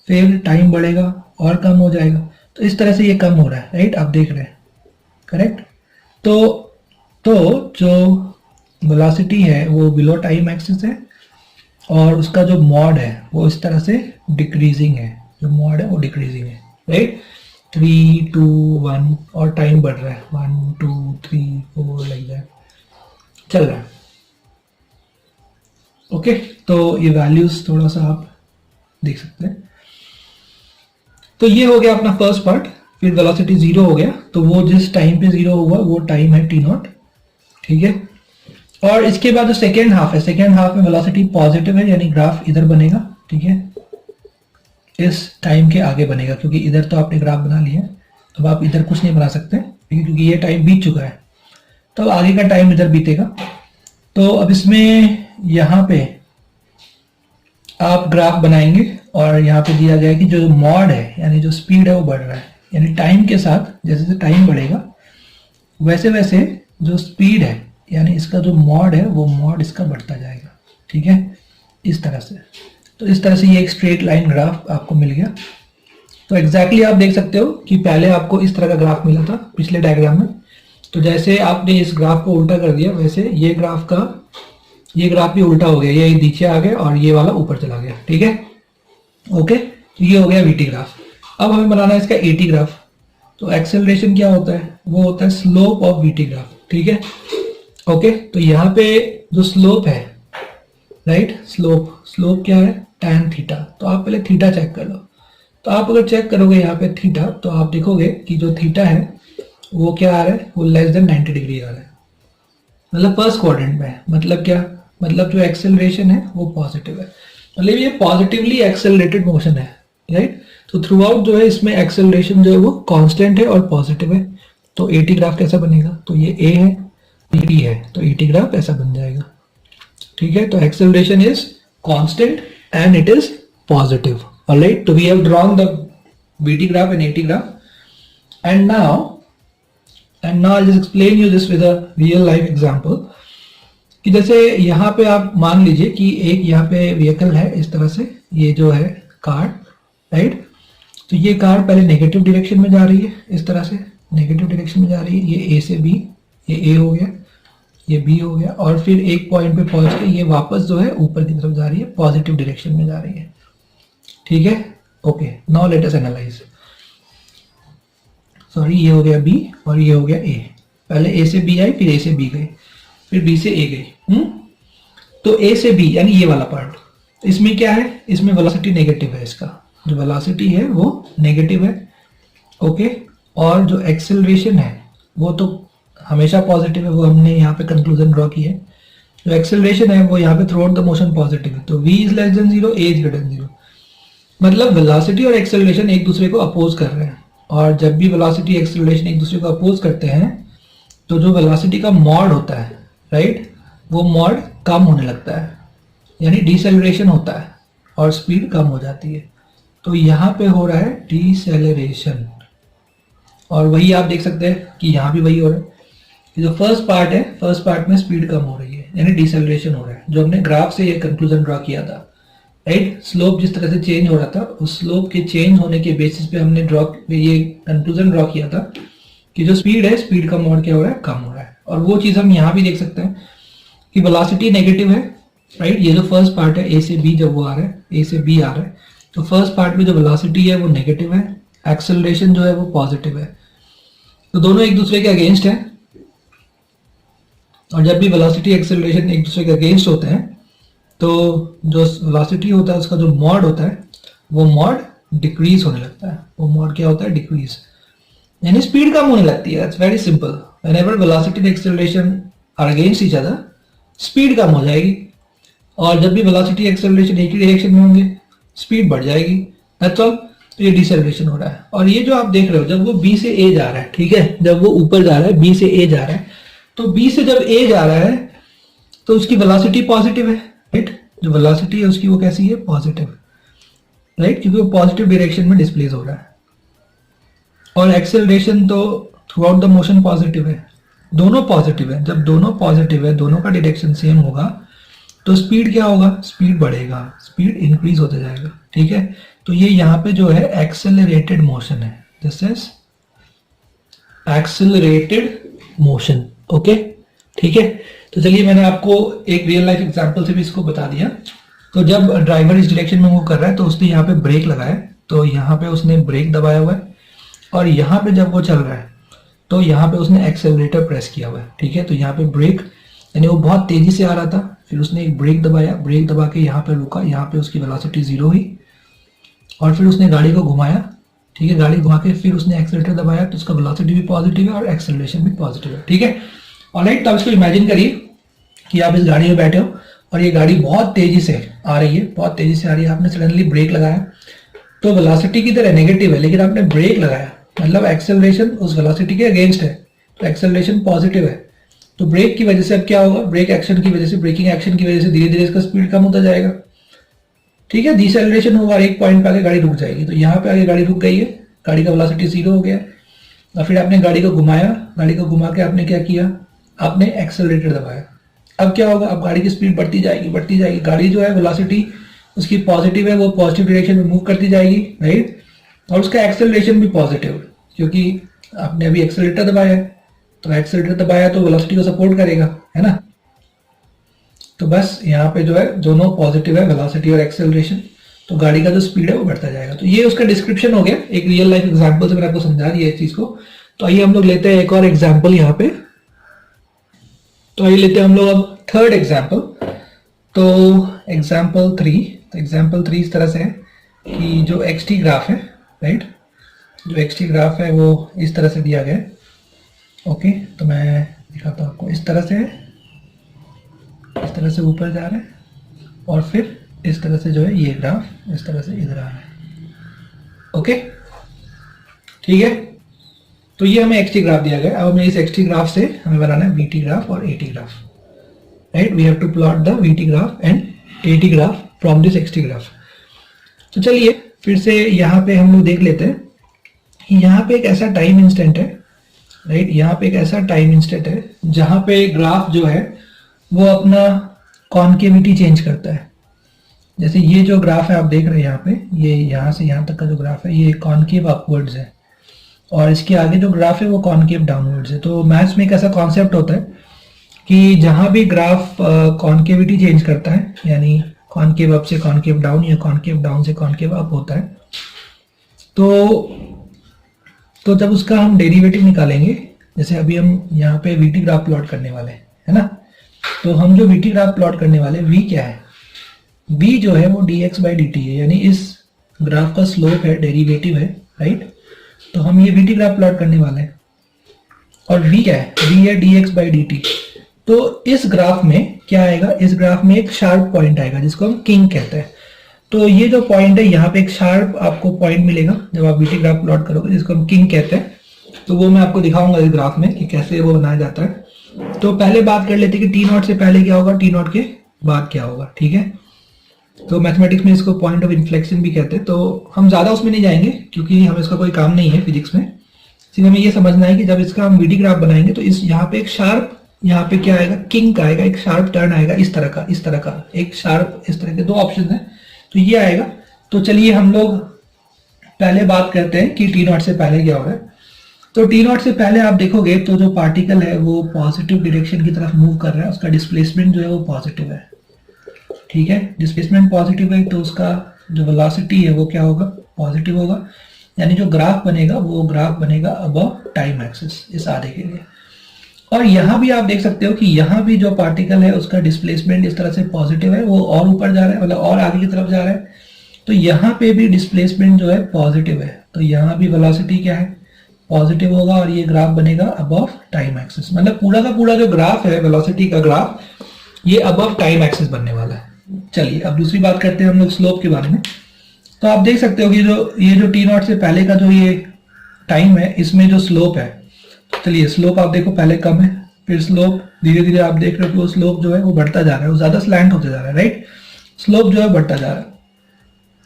फिर टाइम बढ़ेगा और कम हो जाएगा। तो इस तरह से ये कम हो रहा है, राइट, आप देख रहे हैं, करेक्ट। तो जो वेलोसिटी है वो बिलो टाइम एक्सिस है, और उसका जो मॉड है वो इस तरह से डिक्रीजिंग है, जो मॉड है वो डिक्रीजिंग है, राइट। 3 2 1 और टाइम बढ़ रहा है, 1 2 3 4 लाइक दैट चल रहा है, ओके। तो ये वैल्यूज थोड़ा सा आप देख सकते हैं। तो ये हो गया अपना फर्स्ट पार्ट। फिर वेलोसिटी 0 हो गया, तो वो जिस टाइम पे 0 हुआ वो टाइम है टी नॉट, ठीक है। और इसके बाद जो सेकेंड हाफ है, सेकेंड हाफ में वेलोसिटी पॉजिटिव है, यानी ग्राफ इधर बनेगा, ठीक है, इस टाइम के आगे बनेगा, क्योंकि इधर तो आपने ग्राफ बना लिया है, अब आप इधर कुछ नहीं बना सकते, ठीक है, क्योंकि ये टाइम बीत चुका है, तो अब आगे का टाइम इधर बीतेगा। तो अब इसमें यहाँ पे आप ग्राफ बनाएंगे, और यहाँ पे दिया गया है कि जो मॉड है, यानी जो स्पीड है वो बढ़ रहा है, यानी टाइम के साथ जैसे जैसे टाइम बढ़ेगा वैसे वैसे जो स्पीड है, यानी इसका जो मॉड है वो मॉड इसका बढ़ता जाएगा, ठीक है, इस तरह से। तो इस तरह से ये एक स्ट्रेट लाइन ग्राफ आपको मिल गया। तो एग्जैक्टली आप देख सकते हो कि पहले आपको इस तरह का ग्राफ मिला था पिछले डायग्राम में, तो जैसे आपने इस ग्राफ को उल्टा कर दिया, वैसे ये ग्राफ भी उल्टा हो गया, ये नीचे आ गया और ये वाला ऊपर चला गया, ठीक है, ओके। तो ये हो गया वीटी ग्राफ। अब हमें बनाना है इसका एटी ग्राफ। तो एक्सेलरेशन क्या होता है, वो होता है स्लोप ऑफ वीटी ग्राफ, ठीक है, ओके। तो यहाँ पे जो स्लोप है, राइट, स्लोप क्या है, tan थीटा। तो आप पहले थीटा चेक कर लो। तो आप अगर चेक करोगे यहाँ पे थीटा, तो आप देखोगे कि जो थीटा है वो क्या आ रहा है, वो लेस देन 90 डिग्री आ रहा है, मतलब फर्स्ट क्वाड्रेंट में है। मतलब क्या, मतलब जो एक्सेलरेशन है वो पॉजिटिव है, मतलब ये पॉजिटिवली एक्सेलरेटेड मोशन है, राइट। तो थ्रू आउट जो है इसमें एक्सेलरेशन जो है वो कांस्टेंट है और पॉजिटिव है। तो एटी ग्राफ कैसा बनेगा, तो ये ए है, टी है, तो एटी ग्राफ ऐसा बन जाएगा, ठीक है। तो acceleration is constant and it is positive, alright. तो we have drawn the VT graph and AT graph, and now I'll just explain you this with a real life example। कि जैसे यहाँ पे आप मान लीजिए कि एक यहाँ पे व्हीकल है इस तरह से, ये जो है कार, राइट। तो ये कार पहले नेगेटिव डायरेक्शन में जा रही है, इस तरह से नेगेटिव डायरेक्शन में जा रही है, ये ए से बी, ये ए हो गया, ये बी हो गया, और फिर एक पॉइंट पे पहुंच के ये वापस जो है ऊपर की तरफ जा रही है, पॉजिटिव डायरेक्शन में जा रही है, ठीक है, okay. Now let us analyse. Sorry, ये हो गया बी और ये हो गया ए। पहले ए से बी आई, फिर ए से बी गई, फिर बी से ए गई। तो ए से बी यानी ये वाला पार्ट, इसमें क्या है, इसमें वेलोसिटी नेगेटिव है, इसका जो वेलोसिटी है वो नेगेटिव है, ओके। और जो एक्सेलरेशन है वो तो हमेशा पॉजिटिव है, वो हमने यहाँ पे कंक्लूजन ड्रॉ की है। जो एक्सेलरेशन है वो यहाँ पे through out the motion positive है, तो v is less than 0, a is greater than 0। मतलब वेलोसिटी और एक्सेलरेशन एक दूसरे को अपोज कर रहे हैं, और जब भी वेलोसिटी एक्सेलरेशन एक दूसरे को अपोज करते हैं तो जो वेलोसिटी का मॉड होता है, राइट, वो मॉड कम होने लगता है, यानी डिसेलरेशन होता है और स्पीड कम हो जाती है। तो यहाँ पे हो रहा है डिसेलरेशन, और वही आप देख सकते हैं कि यहाँ भी वही हो रहा है। जो फर्स्ट पार्ट है, फर्स्ट पार्ट में स्पीड कम हो रही है, यानी डिसेलरेशन हो रहा है, जो हमने ग्राफ से ये कंक्लूजन ड्रॉ किया था, राइट। स्लोप जिस तरह से चेंज हो रहा था, उस स्लोप के चेंज होने के बेसिस पे हमने ये कंक्लूजन ड्रॉ किया था कि जो स्पीड है, स्पीड का मॉड क्या हो रहा है, कम हो रहा है। और वो चीज हम यहाँ भी देख सकते हैं कि वेलोसिटी नेगेटिव है, राइट। ये जो फर्स्ट पार्ट है, ए से बी जब वो आ रहा है, ए से बी आ रहा है, तो फर्स्ट पार्ट में जो वेलोसिटी है वो नेगेटिव है, एक्सेलरेशन जो है वो पॉजिटिव है, तो दोनों एक दूसरे के अगेंस्ट है। और जब भी वेलोसिटी एक्सेलरेशन एक दूसरे के अगेंस्ट होते हैं तो जो वेलोसिटी होता है उसका जो मॉड होता है वो मॉड डिक्रीज होने लगता है। वो मॉड क्या होता है, डिक्रीज, यानी स्पीड कम होने लगती है। It's very simple, whenever velocity and acceleration are against each other, speed कम हो जाएगी, और जब भी वेलोसिटी एक्सेलरेशन एक ही डायरेक्शन में होंगे, स्पीड बढ़ जाएगी। That's all. तो ये डिसेलरेशन हो रहा है। और ये जो आप देख रहे हो, जब वो बी से ए जा रहा है, ठीक है, जब वो ऊपर जा रहा है, बी से ए जा रहा है, तो बी से जब ए जा रहा है तो उसकी वेलोसिटी पॉजिटिव है, राइट। जो वेलोसिटी है उसकी वो कैसी है, पॉजिटिव, राइट, क्योंकि वो पॉजिटिव डायरेक्शन में डिस्प्लेस हो रहा है। और एक्सेलरेशन तो through out the motion positive है, दोनों पॉजिटिव है। जब दोनों पॉजिटिव है, दोनों का डायरेक्शन सेम होगा, तो स्पीड क्या होगा, स्पीड बढ़ेगा, स्पीड इंक्रीज होता जाएगा, ठीक है। तो ये यहाँ पे जो है एक्सेलरेटेड मोशन है, this is accelerated motion, okay, ठीक है। तो चलिए, मैंने आपको एक रियल लाइफ एग्जांपल से भी इसको बता दिया। तो जब ड्राइवर इस डायरेक्शन में मूव कर रहा है तो उसने यहाँ पे ब्रेक लगाया, तो यहाँ पे उसने ब्रेक दबाया हुआ है, और यहाँ पे जब वो चल रहा है तो यहाँ पे उसने एक्सेलरेटर प्रेस किया हुआ है, ठीक है। तो यहाँ पे ब्रेक, यानी वो बहुत तेजी से आ रहा था, फिर उसने एक ब्रेक दबाया, ब्रेक दबा के यहाँ पे रुका, यहाँ पे उसकी वेलोसिटी 0 हुई, और फिर उसने गाड़ी को घुमाया, ठीक है, गाड़ी घुमा के फिर उसने एक्सेलरेटर दबाया, तो उसका वेलोसिटी भी पॉजिटिव है और एक्सेलरेशन भी पॉजिटिव है, ठीक है। ऑलराइट, तो अब इसको इमेजिन करिए कि आप इस गाड़ी में बैठे हो और ये गाड़ी बहुत तेजी से आ रही है, बहुत तेजी से आ रही है, आपने सडनली ब्रेक लगाया, तो वेलोसिटी की तरह नेगेटिव है, लेकिन आपने ब्रेक लगाया, मतलब एक्सेलरेशन उस वेलोसिटी के अगेंस्ट है, तो एक्सेलरेशन पॉजिटिव है। तो ब्रेक की वजह से अब क्या होगा, ब्रेक एक्शन की वजह से, ब्रेकिंग एक्शन की वजह से धीरे धीरे इसका स्पीड कम होता जाएगा, ठीक है। डिसेलरेशन होगा, एक पॉइंट पे आगे गाड़ी रुक जाएगी, तो यहाँ पे आगे गाड़ी रुक गई है, गाड़ी का वेलोसिटी 0 हो गया, और फिर आपने गाड़ी को घुमाया, गाड़ी को घुमा के आपने क्या किया, आपने एक्सेलरेटर दबाया। अब क्या होगा, अब गाड़ी की स्पीड बढ़ती जाएगी, बढ़ती जाएगी, गाड़ी जो है वेलोसिटी उसकी पॉजिटिव है, वो पॉजिटिव डायरेक्शन में मूव करती जाएगी, राइट, और उसका एक्सेलरेशन भी पॉजिटिव, क्योंकि आपने अभी एक्सेलरेटर दबाया है, तो एक्सेलरेटर दबाया तो वेलोसिटी को सपोर्ट करेगा, है ना। तो बस यहाँ पे जो है दोनों पॉजिटिव है, वेलोसिटी और एक्सेलरेशन, तो गाड़ी का जो स्पीड है वो बढ़ता जाएगा। तो ये उसका डिस्क्रिप्शन हो गया, एक रियल लाइफ एग्जांपल से मैंने आपको समझा दिया इस चीज को। तो आइए हम लोग लेते हैं एक और एग्जांपल यहाँ पे। तो आइए लेते हैं हम लोग अब थर्ड एग्जांपल। तो एग्जांपल 3, तो एग्जांपल 3 इस तरह से है कि जो एक्सटी ग्राफ है, राइट, जो एक्सटी ग्राफ है वो इस तरह से दिया गया है, ओके। तो मैं दिखाता हूँ आपको, इस तरह से है, इस तरह से ऊपर जा रहा है, और फिर इस तरह से जो है ये ग्राफ इस तरह से इधर आ रहा है, ओके, ठीक है। तो ये हमें एक्सटी ग्राफ दिया गया। अब हमें इस एक्सटी ग्राफ से हमें बनाना है वीटी ग्राफ और AT graph, right. We have to plot the VT graph and AT graph from this XT graph. तो चलिए फिर से यहाँ पे हम लोग देख लेते हैं कि यहाँ पे एक ऐसा टाइम इंस्टेंट है, राइट, यहाँ पे एक ऐसा टाइम इंस्टेंट है जहाँ पे ग्राफ जो है वो अपना कॉन्केविटी चेंज करता है। जैसे ये जो ग्राफ है आप देख रहे हैं यहाँ पे, ये यहाँ से यहाँ तक का जो ग्राफ है ये कॉन्केव अपवर्ड्स है, और इसके आगे जो ग्राफ है वो कॉन्केव डाउनवर्ड्स है। तो मैथ्स में एक ऐसा कॉन्सेप्ट होता है कि जहाँ भी ग्राफ कॉन्केविटी चेंज करता है, यानी कॉन्केव अप से कॉन्केव डाउन या कॉन्केव डाउन से कॉन्केव अप होता है, तो जब उसका हम डेरिवेटिव निकालेंगे, जैसे अभी हम यहाँ पे वीटी ग्राफ प्लॉट करने वाले हैं, है ना। तो हम जो वीटी ग्राफ प्लॉट करने वाले, वी क्या है, वी जो है वो dx बाई dt है, यानी इस ग्राफ का स्लोप है, डेरिवेटिव है, राइट। तो हम ये वीटी ग्राफ प्लॉट करने वाले हैं, और v क्या है, v है dx by dt। तो इस ग्राफ में क्या आएगा, इस ग्राफ में एक शार्प पॉइंट आएगा जिसको हम किंग कहते हैं। तो ये जो पॉइंट है यहाँ पे एक शार्प आपको पॉइंट मिलेगा जब आप वीटी ग्राफ प्लॉट करोगे, जिसको हम किंग कहते हैं। तो वो मैं आपको दिखाऊंगा इस ग्राफ में कि कैसे वो बनाया जाता है। तो पहले बात कर लेते हैं कि t0 से पहले क्या होगा, t0 के बाद क्या होगा, ठीक है। तो मैथमेटिक्स में इसको पॉइंट ऑफ इन्फ्लेक्शन भी कहते हैं। तो हम ज्यादा उसमें नहीं जाएंगे क्योंकि हमें इसका कोई काम नहीं है फिजिक्स में। सिर्फ हमें ये समझना है कि जब इसका हम वीडी ग्राफ बनाएंगे तो इस यहाँ पे एक शार्प, यहाँ पे क्या आएगा, किंग आएगा, एक शार्प टर्न आएगा, इस तरह का, इस तरह का एक शार्प, इस तरह के दो ऑप्शन है, तो ये आएगा। तो चलिए हम लोग पहले बात करते हैं कि t0 से पहले क्या हो रहा है। तो t0 से पहले आप देखोगे तो जो पार्टिकल है वो पॉजिटिव डायरेक्शन की तरफ मूव कर रहा है, उसका डिस्प्लेसमेंट जो है वो पॉजिटिव है, ठीक है। डिस्प्लेसमेंट पॉजिटिव है तो उसका जो वेलोसिटी है वो क्या होगा, पॉजिटिव होगा। यानी जो ग्राफ बनेगा वो ग्राफ बनेगा अबव टाइम एक्सिस इस आधे के लिए। और यहाँ भी आप देख सकते हो कि यहाँ भी जो पार्टिकल है उसका डिस्प्लेसमेंट इस तरह से पॉजिटिव है, वो और ऊपर जा रहा है, मतलब और आगे की तरफ जा रहा है। तो यहाँ पे भी डिस्प्लेसमेंट जो है पॉजिटिव है, तो यहाँ भी वेलोसिटी क्या है, पॉजिटिव होगा, और ये ग्राफ बनेगा अबव टाइम एक्सिस। मतलब पूरा का पूरा जो ग्राफ है वेलोसिटी का ग्राफ, ये अबव टाइम एक्सिस बनने वाला है। चलिए अब दूसरी बात करते हैं हम लोग स्लोप के बारे में। तो आप देख सकते हो कि ये जो t0 से पहले का जो ये टाइम है, इसमें जो स्लोप है, चलिए स्लोप आप देखो पहले कम है, फिर स्लोप धीरे धीरे आप देख रहे हो कि वो स्लोप जो है वो बढ़ता जा रहा है, वो ज्यादा स्लैंट होते जा रहा है, राइट। स्लोप जो है बढ़ता जा रहा है,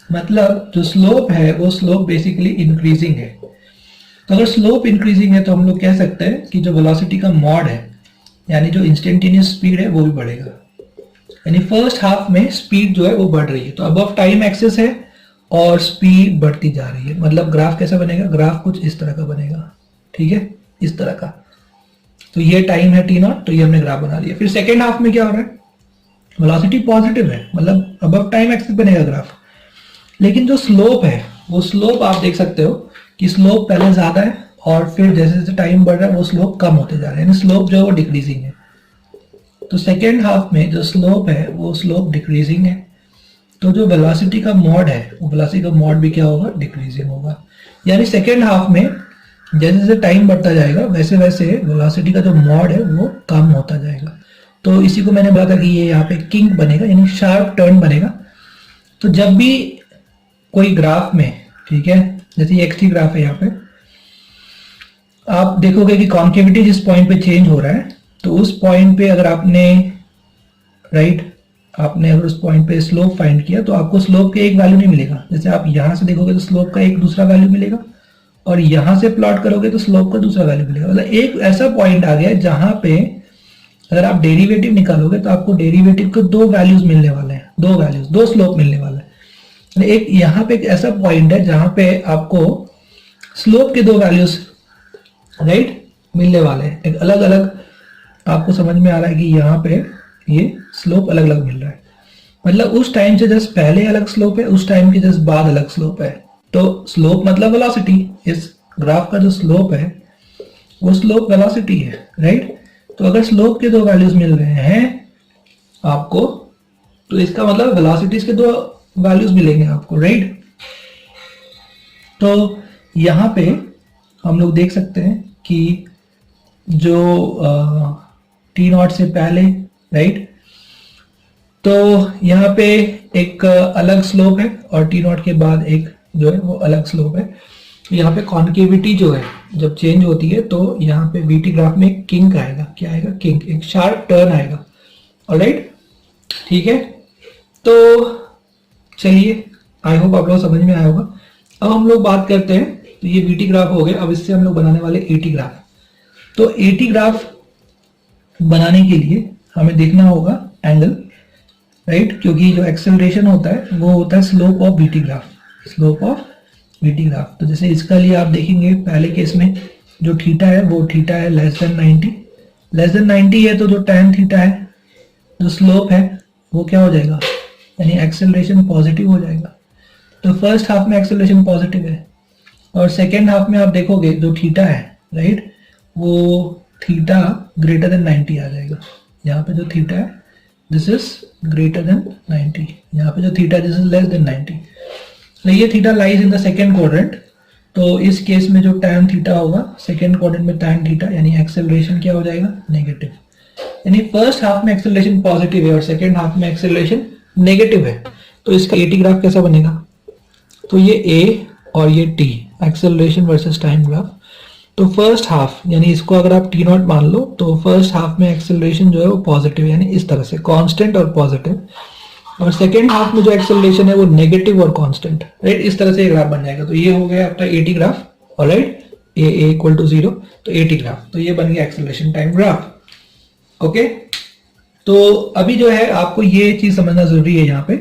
मतलब जो स्लोप है वो स्लोप बेसिकली इंक्रीजिंग है। तो अगर स्लोप इंक्रीजिंग है तो हम लोग कह सकते हैं कि जो वेलोसिटी का मॉड है, यानी जो इंस्टेंटेनियस स्पीड है वो भी बढ़ेगा। यानी फर्स्ट हाफ में स्पीड जो है वो बढ़ रही है, तो अबव टाइम एक्सिस है और स्पीड बढ़ती जा रही है। मतलब ग्राफ कैसा बनेगा, ग्राफ कुछ इस तरह का बनेगा, ठीक है, इस तरह का। तो ये टाइम है t0, तो ये हमने ग्राफ बना लिया। फिर सेकेंड हाफ में क्या हो रहा है, वेलोसिटी पॉजिटिव है, मतलब अबव टाइम एक्सिस बनेगा ग्राफ। लेकिन जो स्लोप है वो स्लोप आप देख सकते हो कि स्लोप पहले ज्यादा है और फिर जैसे जैसे टाइम बढ़ रहा है वो स्लोप कम होते जा रहे हैं, यानी स्लोप जो है वो डिक्रीजिंग है। तो सेकेंड हाफ में जो स्लोप है वो स्लोप डिक्रीजिंग है, तो जो वेलोसिटी का मॉड है वो वेलोसिटी का मॉड भी क्या होगा, डिक्रीजिंग होगा। यानी सेकेंड हाफ में जैसे जैसे टाइम बढ़ता जाएगा वैसे वैसे वेलोसिटी का जो मॉड है वो कम होता जाएगा। तो इसी को मैंने बोला था कि ये यहाँ पे किंग बनेगा, यानी शार्प टर्न बनेगा। तो जब भी कोई ग्राफ में, ठीक है, जैसे ये एक्स ग्राफ है, यहाँ पे आप देखोगे कि कॉन्केविटी जिस पॉइंट पे चेंज हो रहा है, तो उस पॉइंट पे अगर आपने आपने अगर उस पॉइंट पे स्लोप फाइंड किया तो आपको स्लोप का एक वैल्यू नहीं मिलेगा। जैसे आप यहां से देखोगे तो स्लोप का एक दूसरा वैल्यू मिलेगा, और यहां से प्लॉट करोगे तो स्लोप का दूसरा वैल्यू मिलेगा। मतलब एक ऐसा पॉइंट आ गया जहां पे अगर आप डेरिवेटिव निकालोगे तो आपको डेरिवेटिव के दो वैल्यूज मिलने वाले हैं, दो वैल्यूज, दो स्लोप मिलने वाले हैं। एक यहाँ पे एक ऐसा पॉइंट है जहां पे आपको स्लोप के दो वैल्यूज राइट मिलने वाले हैं, एक अलग अलग। आपको समझ में आ रहा है कि यहाँ पे ये स्लोप अलग अलग मिल रहा है, मतलब उस टाइम से जस्ट पहले अलग स्लोप है, उस टाइम के जस्ट बाद अलग स्लोप है। तो स्लोप मतलब वेलोसिटी, इस ग्राफ का जो स्लोप है वो स्लोप वेलोसिटी है, राइट। तो अगर स्लोप के दो वैल्यूज मिल रहे हैं आपको, तो इसका मतलब वेलोसिटीज के दो वैल्यूज मिलेंगे आपको, राइट। तो यहाँ पे हम लोग देख सकते हैं कि जो t0 से पहले, राइट, तो यहाँ पे एक अलग स्लोप है और t0 के बाद एक जो है वो अलग स्लोप है। तो यहाँ पे कॉन्केविटी जो है जब चेंज होती है तो यहाँ पे वीटी ग्राफ में एक किंक आएगा, क्या आएगा, किंक, एक शार्प टर्न आएगा, ऑलराइट, ठीक है। तो चलिए, आई होप आप लोग समझ में आया होगा। अब हम लोग बात करते हैं, तो ये वीटी ग्राफ हो गया, अब इससे हम लोग बनाने वाले एटी ग्राफ। तो एटी ग्राफ बनाने के लिए हमें देखना होगा एंगल, राइट, क्योंकि जो एक्सेलरेशन होता है वो होता है slope of VT graph, slope of VT graph. तो जैसे इसका लिए आप देखेंगे पहले केस में जो थीटा है वो थीटा है लेस देन 90 है, तो जो tan थीटा है, जो स्लोप है वो क्या हो जाएगा, यानी एक्सेलरेशन पॉजिटिव हो जाएगा। तो फर्स्ट हाफ में एक्सेलरेशन पॉजिटिव है, और सेकेंड हाफ में आप देखोगे जो थीटा है, राइट, वो थीटा ग्रेटर देन 90 आ जाएगा। यहाँ पे जो थीटा है दिस इज ग्रेटर देन 90, यहाँ पे जो theta this is less than 90। तो ये theta lies in the second quadrant तो इस केस में जो tan थीटा होगा, सेकेंड क्वाड्रेंट में tan थीटा, यानी एक्सेलरेशन क्या हो जाएगा, नेगेटिव। यानी फर्स्ट हाफ में एक्सेलरेशन पॉजिटिव है और सेकेंड हाफ में एक्सेलरेशन नेगेटिव है। तो इसका एटी ग्राफ कैसा बनेगा, तो ये ए और ये T, acceleration versus time graph. तो फर्स्ट हाफ यानी इसको अगर आप टी नॉट मान लो, तो फर्स्ट हाफ में एक्सेलरेशन जो है वो पॉजिटिव, यानी इस तरह से कांस्टेंट और पॉजिटिव, और सेकेंड हाफ में जो एक्सेलरेशन है वो नेगेटिव और कांस्टेंट, राइट। इस तरह से ग्राफ बन जाएगा। तो ये हो गया आपका AT graph, alright, A equal to 0, तो एटी ग्राफ, तो ये बन गया एक्सेलरेशन टाइम ग्राफ। ओके, तो अभी जो है आपको ये चीज समझना जरूरी है यहाँ पे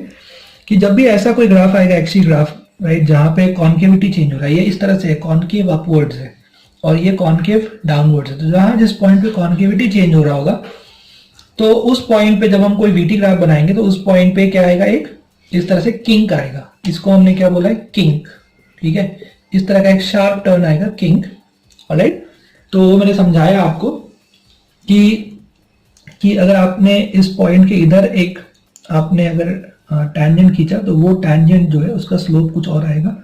कि जब भी ऐसा कोई ग्राफ आएगा, एक्सी ग्राफ, राइट, जहां पे कॉन्केविटी चेंज हो रहा है, ये इस तरह से है, कॉन्केव अपवर्ड्स है और ये कॉन्केव डाउनवर्ड्स है। तो जहां जिस पॉइंट पे कॉन्केविटी चेंज हो रहा होगा, तो उस पॉइंट पे जब हम कोई वीटी ग्राफ बनाएंगे तो उस पॉइंट पे क्या आएगा, एक इस तरह से किंक आएगा। इसको हमने क्या बोला है, किंक, ठीक है। इस तरह का एक शार्प टर्न आएगा, किंक, ऑलराइट। तो मैंने समझाया आपको कि अगर आपने इस पॉइंट के इधर एक आपने अगर टैंजेंट खींचा तो वो टैंजेंट जो है उसका स्लोप कुछ और आएगा,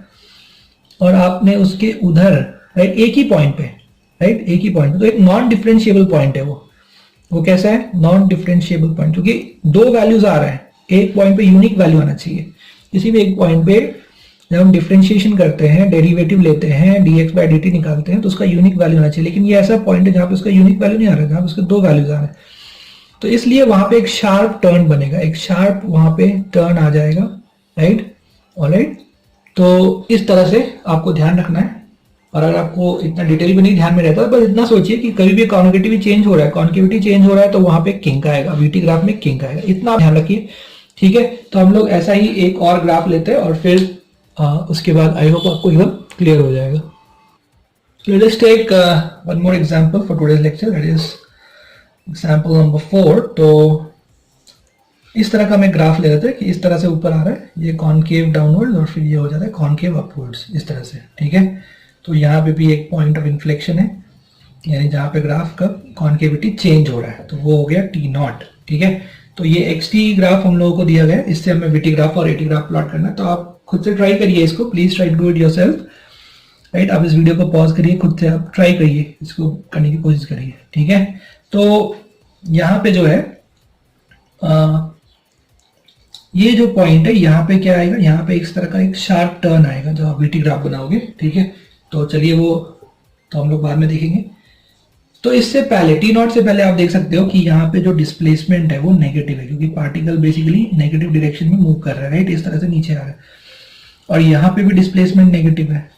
और आपने उसके उधर, राइट, एक ही पॉइंट पे, राइट, एक ही पॉइंट पे, तो एक नॉन डिफरेंशिएबल पॉइंट है वो कैसा है, नॉन डिफरेंशिएबल पॉइंट, क्योंकि दो वैल्यूज आ रहा है, एक पॉइंट पे यूनिक वैल्यू आना चाहिए। किसी भी एक पॉइंट पे जब हम डिफरेंशिएशन करते हैं, डेरिवेटिव लेते हैं, dx बाय dt निकालते हैं, तो उसका यूनिक वैल्यू आना चाहिए। लेकिन ये ऐसा पॉइंट है जहां पे उसका यूनिक वैल्यू नहीं आ रहा है, जहां पे उसके दो वैल्यूज आ रहे हैं, तो इसलिए वहां पे एक शार्प टर्न बनेगा, एक शार्प वहां पे टर्न आ जाएगा, राइट, ऑलराइट। तो इस तरह से आपको ध्यान रखना है, और अगर आपको इतना डिटेल भी नहीं ध्यान में रहता, बस इतना सोचिए कि कभी भी कॉन्केविटी चेंज हो रहा है, कॉन्केविटी चेंज हो रहा है तो वहां पे किंक आएगा, वीटी ग्राफ में किंक आएगा, इतना ध्यान रखिए, ठीक है। तो हम लोग ऐसा ही एक और ग्राफ लेते हैं और फिर उसके बाद आई होप आपको एकदम क्लियर हो जाएगा। Let us take one more example for today's lecture, that is example number 4। तो इस तरह का मैं ग्राफ ले लेते हैं कि इस तरह से ऊपर आ रहा है, ये कॉन्केव डाउनवर्ड और फिर ये हो जाता है कॉन्केव अपवर्ड्स, इस तरह से, ठीक है। तो यहाँ पे भी एक पॉइंट ऑफ इन्फ्लेक्शन है, यानी जहाँ पे ग्राफ का कॉन्केविटी चेंज हो रहा है, तो वो हो गया टी नॉट, ठीक है। तो ये एक्सटी ग्राफ हम लोगों को दिया गया है, इससे हमें वीटी ग्राफ और एटी ग्राफ प्लॉट करना है। तो आप खुद से ट्राई करिए इसको, please try to do it yourself, right. आप इस वीडियो को पॉज करिए, खुद से आप ट्राई करिए, इसको करने की कोशिश करिए, ठीक है। तो यहाँ पे जो है ये जो पॉइंट है, यहाँ पे क्या आएगा, यहाँ पे इस तरह का एक शार्प टर्न आएगा जब आप वीटी ग्राफ बनाओगे, ठीक है। तो चलिए वो तो हम लोग बाद में देखेंगे। तो इससे पहले, टी नॉट से पहले आप देख सकते हो कि यहाँ पे जो डिस्प्लेसमेंट है वो नेगेटिव है, क्योंकि पार्टिकल बेसिकली नेगेटिव डायरेक्शन में मूव कर रहा है, राइट, इस तरह से नीचे आ रहा है, और यहाँ पे भी डिस्प्लेसमेंट नेगेटिव है।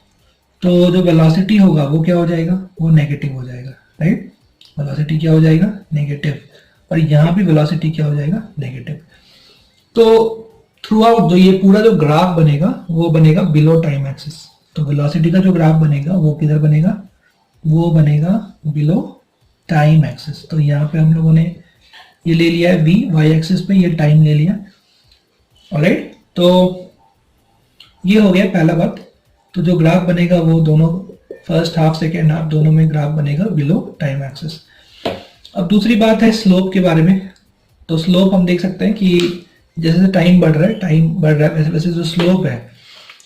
तो जो वेलोसिटी होगा वो क्या हो जाएगा, वो नेगेटिव हो जाएगा, राइट। वेलोसिटी क्या हो जाएगा, नेगेटिव, और यहाँ भी वेलोसिटी क्या हो जाएगा, नेगेटिव। तो थ्रू आउट जो ये पूरा जो ग्राफ बनेगा वो बनेगा बिलो टाइम एक्सिस। तो वेलोसिटी का जो ग्राफ बनेगा वो किधर बनेगा, वो बनेगा बिलो टाइम एक्सिस। तो यहाँ पे हम लोगों ने ये ले लिया है v, y एक्सिस पे ये टाइम ले लिया, ऑलराइट। तो ये हो गया पहला बात। तो जो ग्राफ बनेगा वो दोनों फर्स्ट हाफ सेकेंड हाफ दोनों में ग्राफ बनेगा बिलो टाइम एक्सिस। अब दूसरी बात है स्लोप के बारे में। तो स्लोप हम देख सकते हैं कि जैसे जैसे टाइम बढ़ रहा है वैसे वैसे जो स्लोप है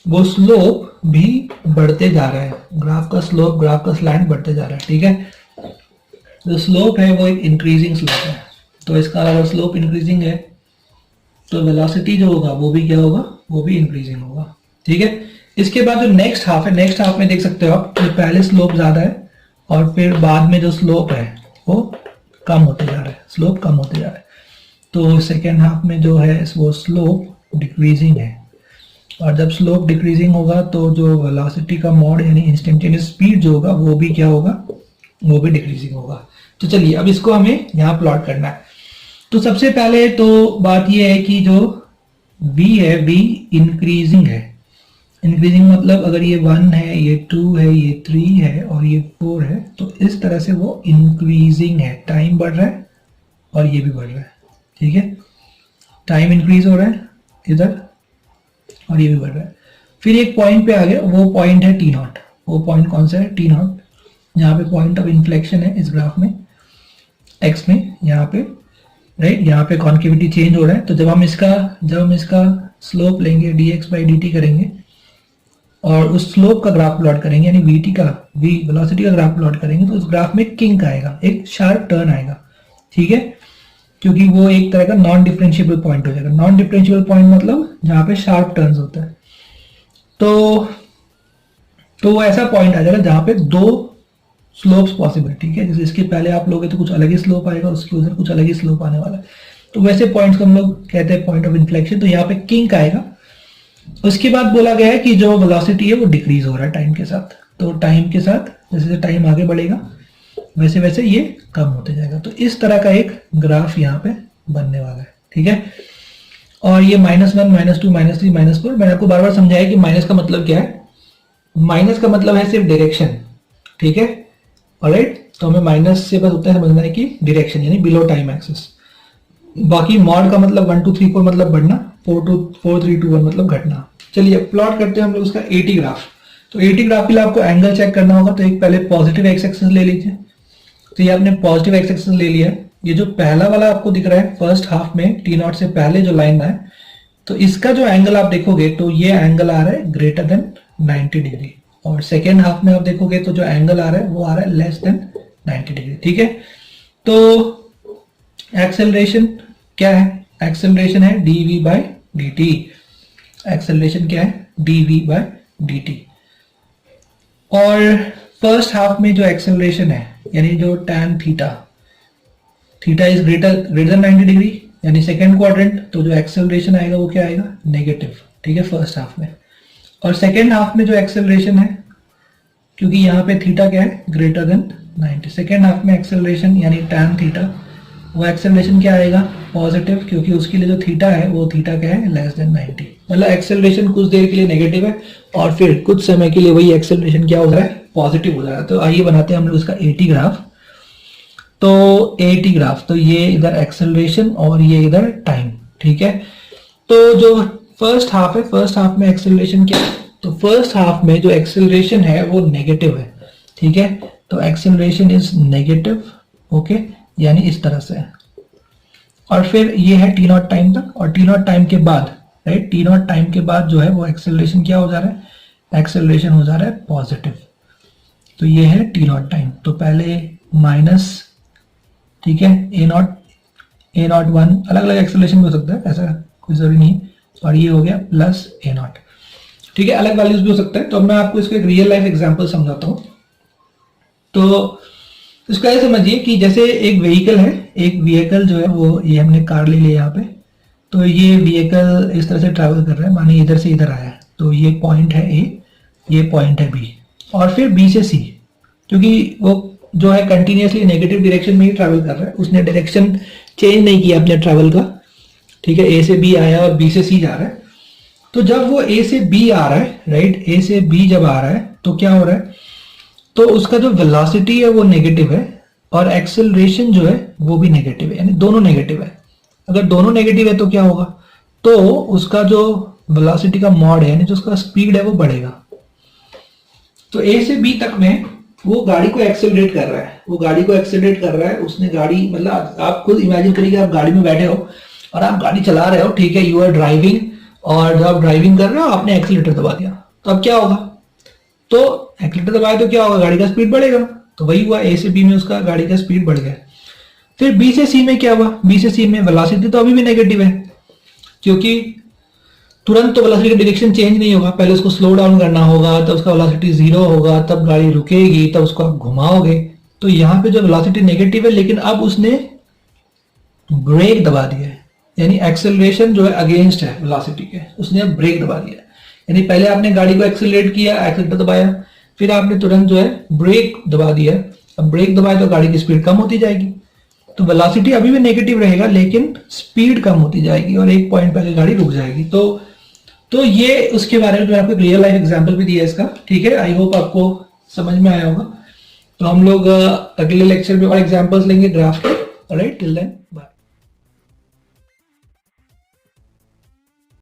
वो स्लोप भी बढ़ते जा रहा है, ग्राफ का स्लोप, ग्राफ का स्लैंट बढ़ते जा रहा है, ठीक है। जो स्लोप है वो एक इंक्रीजिंग स्लोप है। तो इसका अगर स्लोप इंक्रीजिंग है तो वेलोसिटी जो होगा वो भी क्या होगा, वो भी इंक्रीजिंग होगा, ठीक है। इसके बाद जो नेक्स्ट हाफ है, नेक्स्ट हाफ में देख सकते हो आप, तो पहले स्लोप ज्यादा है और फिर बाद में जो स्लोप है वो कम होते जा रहा है, स्लोप कम होते जा रहा है। तो सेकेंड हाफ में जो है वो स्लोप डिक्रीजिंग है, और जब स्लोप डिक्रीजिंग होगा तो जो वेलोसिटी का मॉड यानी इंस्टेंटेनियस स्पीड जो होगा वो भी क्या होगा, वो भी डिक्रीजिंग होगा। तो चलिए अब इसको हमें यहाँ प्लॉट करना है। तो सबसे पहले तो बात ये है कि जो v है, v इंक्रीजिंग है। इंक्रीजिंग मतलब अगर ये 1 है, ये 2 है, ये 3 है और ये 4 है, तो इस तरह से वो इंक्रीजिंग है, टाइम बढ़ रहा है और ये भी बढ़ रहा है, ठीक है। टाइम इंक्रीज हो रहा है इधर और ये भी बढ़ रहा है। फिर एक पॉइंट पे आ गया, वो पॉइंट है टी नॉट। वो पॉइंट कौन सा है, टी नॉट, यहाँ पे पॉइंट ऑफ इन्फ्लेक्शन है इस ग्राफ में, एक्स में, यहाँ पे, राइट, यहाँ पे कॉन्केविटी चेंज हो रहा है। तो जब हम इसका स्लोप लेंगे, dx बाई dt करेंगे, और उस स्लोप का ग्राफ प्लॉट करेंगे, यानी वीटी का वेलोसिटी का ग्राफ प्लॉट करेंगे, तो उस ग्राफ में किंक आएगा, एक शार्प टर्न आएगा, ठीक है, क्योंकि वो एक तरह का नॉन डिफरेंशिएबल पॉइंट हो जाएगा। नॉन डिफरेंशिएबल पॉइंट मतलब जहां पे शार्प टर्न्स होता है। तो वो ऐसा पॉइंट आ जाएगा जहां पे दो स्लोप्स पॉसिबल, ठीक है, जैसे इसके पहले आप लोगे तो कुछ अलग ही स्लोप आएगा, उसके उधर कुछ अलग ही स्लोप आने वाला है। तो वैसे पॉइंट्स को हम लोग कहते हैं पॉइंट ऑफ इन्फ्लेक्शन। तो यहाँ पे किंक आएगा। उसके बाद बोला गया है कि जो वेलोसिटी है वो डिक्रीज हो रहा है टाइम के साथ। तो टाइम के साथ जैसे जैसे टाइम आगे बढ़ेगा वैसे वैसे ये कम होते जाएगा। तो इस तरह का एक ग्राफ यहाँ पे बनने वाला है, ठीक है। और ये -1, -2, -3, -4, मैंने आपको बार बार समझाया कि माइनस का मतलब क्या है। माइनस का मतलब है सिर्फ डायरेक्शन, ठीक है, ऑलराइट। तो हमें माइनस से बस उतना समझना है कि डायरेक्शन, यानी बिलो टाइम एक्सिस। बाकी मॉड का मतलब 1 2 3 4 मतलब बढ़ना, 4 3 2 1 मतलब घटना। चलिए प्लॉट करते हैं हम लोग उसका एटी ग्राफ। तो एटी ग्राफ के लिए आपको एंगल चेक करना होगा। तो एक पहले पॉजिटिव एक्स एक्सिस ले लीजिए। तो ये आपने पॉजिटिव एक्स एक्सिस ले लिया है। ये जो पहला वाला आपको दिख रहा है फर्स्ट हाफ में T0 से पहले जो लाइन है, तो इसका जो एंगल आप देखोगे तो ये एंगल आ रहा है ग्रेटर देन 90 डिग्री। और सेकेंड हाफ में आप देखोगे तो जो एंगल आ रहा है वो आ रहा है लेस देन 90 डिग्री, ठीक है। तो एक्सेलरेशन क्या है? एक्सेलरेशन है dv/dt। एक्सेलरेशन क्या है? dv/dt। और फर्स्ट हाफ में जो एक्सेलरेशन है यानी जो tan theta is greater than 90 degree यानी सेकेंड क्वाड्रेंट, तो जो एक्सेलरेशन आएगा वो क्या आएगा? नेगेटिव, ठीक है, फर्स्ट हाफ में। और सेकेंड हाफ में जो एक्सेलरेशन है, क्योंकि यहाँ पे थीटा क्या है? ग्रेटर देन 90, सेकेंड हाफ में एक्सेलरेशन यानी tan थीटा, वो एक्सेलरेशन क्या आएगा? पॉजिटिव, क्योंकि उसके लिए जो थीटा है वो थीटा क्या है? Less than 90। मतलब एक्सेलरेशन कुछ देर के लिए नेगेटिव है और फिर कुछ समय के लिए वही एक्सेलरेशन क्या हो रहा है? पॉजिटिव हो रहा है। तो आइए बनाते हैं हम लोग इसका एटी ग्राफ। तो एटी ग्राफ, तो ये इधर एक्सेलरेशन और ये इधर टाइम, ठीक है। तो जो फर्स्ट हाफ है, फर्स्ट हाफ में एक्सेलरेशन क्या है? तो फर्स्ट हाफ में जो एक्सेलरेशन है वो नेगेटिव है, ठीक है। तो एक्सेलरेशन इज नेगेटिव, ओके, यानी इस तरह से। और फिर ये है T0 टाइम तक, और T0 टाइम के बाद, राइट, T0 टाइम के बाद जो है वो एक्सेलरेशन क्या हो जा रहा है? एक्सेलरेशन हो जा रहा है पॉजिटिव। तो ये है T0 टाइम। तो पहले माइनस, ठीक है, A0 1, अलग अलग एक्सेलरेशन हो सकता है, ऐसा कोई जरूरी नहीं। और ये हो गया प्लस A0, ठीक है, अलग वैल्यूज भी हो सकता है। तो मैं आपको इसको एक रियल लाइफ एग्जांपल समझाता हूँ। तो इसको ऐसे समझिए कि जैसे एक व्हीकल है, एक व्हीकल जो है वो, ये हमने कार ले लिया यहाँ पे। तो ये व्हीकल इस तरह से ट्रैवल कर रहा है, माने इधर से इधर आया है। तो ये पॉइंट है A, ये पॉइंट है B, और फिर B से C, क्योंकि वो जो है कंटिन्यूसली नेगेटिव डायरेक्शन में ही ट्रैवल कर रहा है, उसने डायरेक्शन चेंज नहीं किया अपने ट्रैवल का, ठीक है। A से B आया और B से C जा रहा है। तो जब वो A से B आ रहा है, राइट, A से B जब आ रहा है तो क्या हो रहा है? तो उसका जो वेलोसिटी है वो नेगेटिव है और एक्सेलरेशन जो है वो भी नेगेटिव है, यानी दोनों नेगेटिव है। अगर दोनों नेगेटिव है तो क्या होगा? तो उसका जो वेलोसिटी का मॉड है, यानी जो उसका स्पीड है वो बढ़ेगा। तो A से B तक में वो गाड़ी को एक्सेलरेट कर रहा है, वो गाड़ी को एक्सेलरेट कर रहा है। उसने गाड़ी, मतलब आप खुद इमेजिन करिए आप गाड़ी में बैठे हो और आप गाड़ी चला रहे हो, ठीक है, यू आर ड्राइविंग, और जब आप ड्राइविंग कर रहे हो आपने एक्सीलेटर दबा दिया, तो अब क्या होगा? तो एक्सीलेटर दबाए तो क्या होगा? गाड़ी का स्पीड बढ़ेगा। तो वही हुआ, A से B में उसका गाड़ी का स्पीड बढ़ गया। फिर B से C में क्या हुआ? B से C में वेलोसिटी तो अभी भी नेगेटिव है, क्योंकि तुरंत तो वेलोसिटी का डायरेक्शन चेंज नहीं होगा, पहले उसको स्लो डाउन करना होगा, तब उसका वेलोसिटी 0 होगा, तब गाड़ी रुकेगी, तब उसको आप घुमाओगे। तो यहाँ पे जो वेलोसिटी नेगेटिव है, लेकिन अब उसने ब्रेक दबा दिया है, यानी एक्सेलरेशन जो है अगेंस्ट है वेलोसिटी के, उसने अब ब्रेक दबा दिया। यानी पहले आपने गाड़ी को एक्सेलरेट किया, एक्सीलेटर दबाया, फिर आपने तुरंत जो है ब्रेक दबा दिया। अब ब्रेक दबाए तो गाड़ी की स्पीड कम होती जाएगी। तो वेलोसिटी अभी भी नेगेटिव रहेगा लेकिन स्पीड कम होती जाएगी और एक पॉइंट पर गाड़ी रुक जाएगी। तो ये उसके बारे में मैंने आपको रियल लाइफ एग्जांपल भी दिया है इसका, ठीक है। आई होप आपको समझ में आया होगा। तो हम लोग अगले लेक्चर में और एग्जांपल्स लेंगे ग्राफ के। Alright, till then.